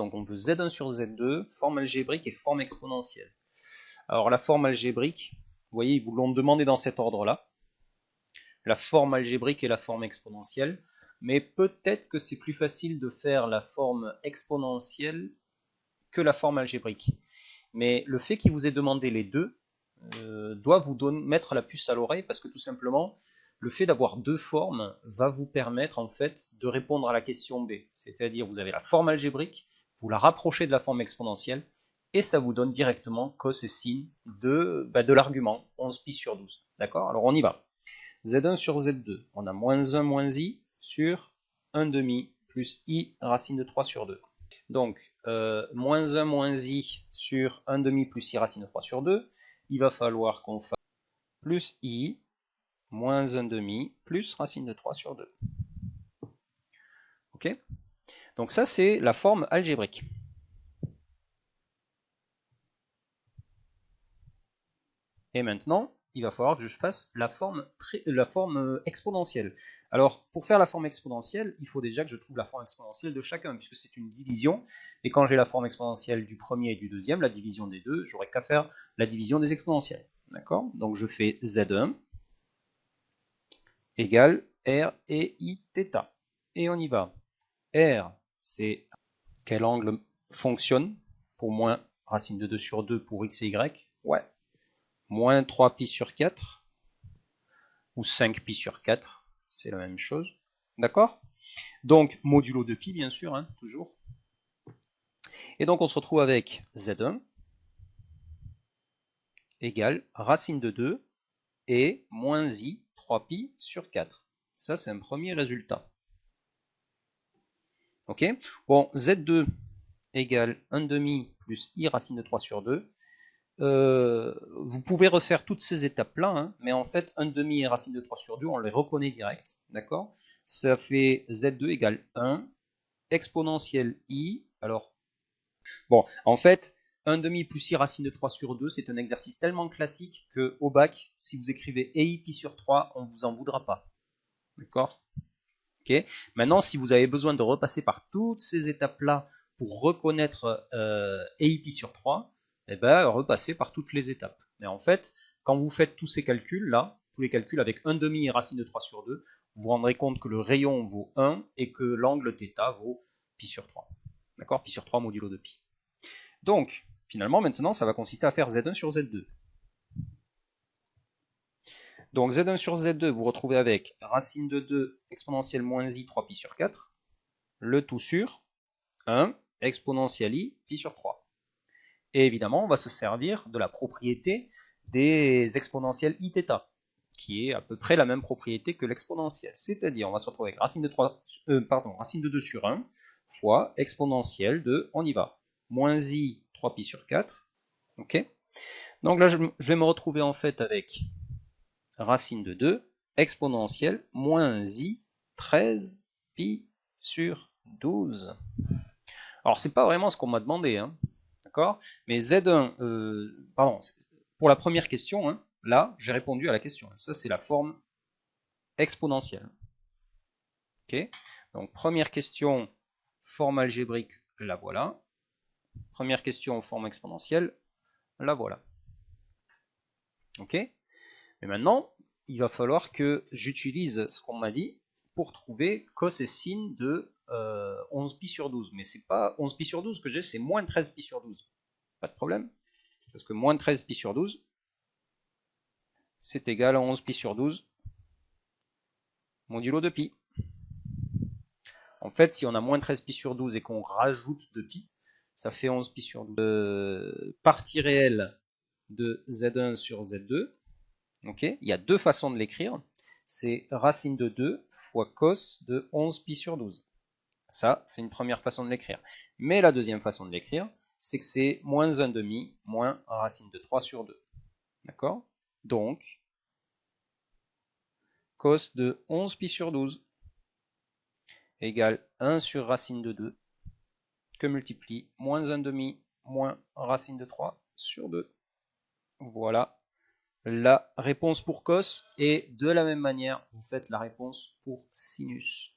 donc on veut Z1 sur Z2, forme algébrique et forme exponentielle. Alors la forme algébrique, vous voyez, ils vous l'ont demandé dans cet ordre-là. La forme algébrique et la forme exponentielle. Mais peut-être que c'est plus facile de faire la forme exponentielle que la forme algébrique. Mais le fait qu'il vous ait demandé les deux doit vous mettre la puce à l'oreille parce que tout simplement, le fait d'avoir deux formes va vous permettre en fait de répondre à la question B. C'est-à-dire vous avez la forme algébrique, vous la rapprochez de la forme exponentielle et ça vous donne directement cos et sin de l'argument 11 pi sur 12. D'accord? Alors on y va. Z1 sur Z2, on a moins 1 moins i sur 1 demi plus i racine de 3 sur 2. Donc, moins 1 moins i sur 1 demi plus i racine de 3 sur 2, il va falloir qu'on fasse plus i moins 1 demi plus racine de 3 sur 2. Ok? Donc ça, c'est la forme algébrique. Et maintenant, il va falloir que je fasse la forme exponentielle. Alors, pour faire la forme exponentielle, il faut déjà que je trouve la forme exponentielle de chacun, puisque c'est une division. Et quand j'ai la forme exponentielle du premier et du deuxième, la division des deux, j'aurai qu'à faire la division des exponentielles. D'accord? Donc je fais Z1 égale R et I θ. Et on y va. R, c'est quel angle fonctionne pour moins racine de 2 sur 2 pour x et y. Ouais. Moins 3 pi sur 4 ou 5 pi sur 4, c'est la même chose. D'accord? Donc, modulo de pi, bien sûr, hein, toujours. Et donc, on se retrouve avec Z1 égale racine de 2 et moins i 3 pi sur 4. Ça, c'est un premier résultat. Ok? Bon, Z2 égale 1 demi plus i racine de 3 sur 2. Vous pouvez refaire toutes ces étapes-là, hein, mais en fait, 1 demi et racine de 3 sur 2, on les reconnaît direct, d'accord? Ça fait Z2 égale 1, exponentielle i, alors, bon, en fait, 1 demi plus i racine de 3 sur 2, c'est un exercice tellement classique qu'au bac, si vous écrivez ei pi sur 3, on ne vous en voudra pas, d'accord? Ok. Maintenant, si vous avez besoin de repasser par toutes ces étapes-là pour reconnaître ei pi sur 3, eh ben, repassez par toutes les étapes. Mais en fait, quand vous faites tous ces calculs-là, tous les calculs avec 1 demi et racine de 3 sur 2, vous vous rendrez compte que le rayon vaut 1 et que l'angle θ vaut pi sur 3. D'accord? Pi sur 3 modulo de pi. Donc, finalement, maintenant, ça va consister à faire Z1 sur Z2. Donc Z1 sur Z2, vous retrouvez avec racine de 2 exponentielle moins i 3 pi sur 4, le tout sur 1 exponentielle i pi sur 3. Et évidemment, on va se servir de la propriété des exponentielles iθ, qui est à peu près la même propriété que l'exponentielle. C'est-à-dire, on va se retrouver avec racine de 2 sur 1 fois exponentielle de, on y va, moins i 3 pi sur 4. Ok? Donc là, je vais me retrouver en fait avec racine de 2 exponentielle moins i 13 pi sur 12. Alors, c'est pas vraiment ce qu'on m'a demandé, hein, d'accord? Mais Z1, pour la première question, hein, là, j'ai répondu à la question. Ça, c'est la forme exponentielle. Ok? Donc, première question, forme algébrique, la voilà. Première question, forme exponentielle, la voilà. Ok? Mais maintenant, il va falloir que j'utilise ce qu'on m'a dit pour trouver cos et sin de 11 pi sur 12. Mais c'est pas 11 pi sur 12 que j'ai, c'est moins 13 pi sur 12. Pas de problème. Parce que moins 13 pi sur 12, c'est égal à 11 pi sur 12 modulo de pi. En fait, si on a moins 13 pi sur 12 et qu'on rajoute 2 pi, ça fait 11 pi sur 12. Partie réelle de Z1 sur Z2. Okay, il y a deux façons de l'écrire. C'est racine de 2 fois cos de 11 pi sur 12. Ça, c'est une première façon de l'écrire. Mais la deuxième façon de l'écrire, c'est que c'est moins 1 demi moins racine de 3 sur 2. D'accord? Donc, cos de 11 pi sur 12 égale 1 sur racine de 2 que multiplie moins 1 demi moins racine de 3 sur 2. Voilà la réponse pour cos, et de la même manière, vous faites la réponse pour sinus.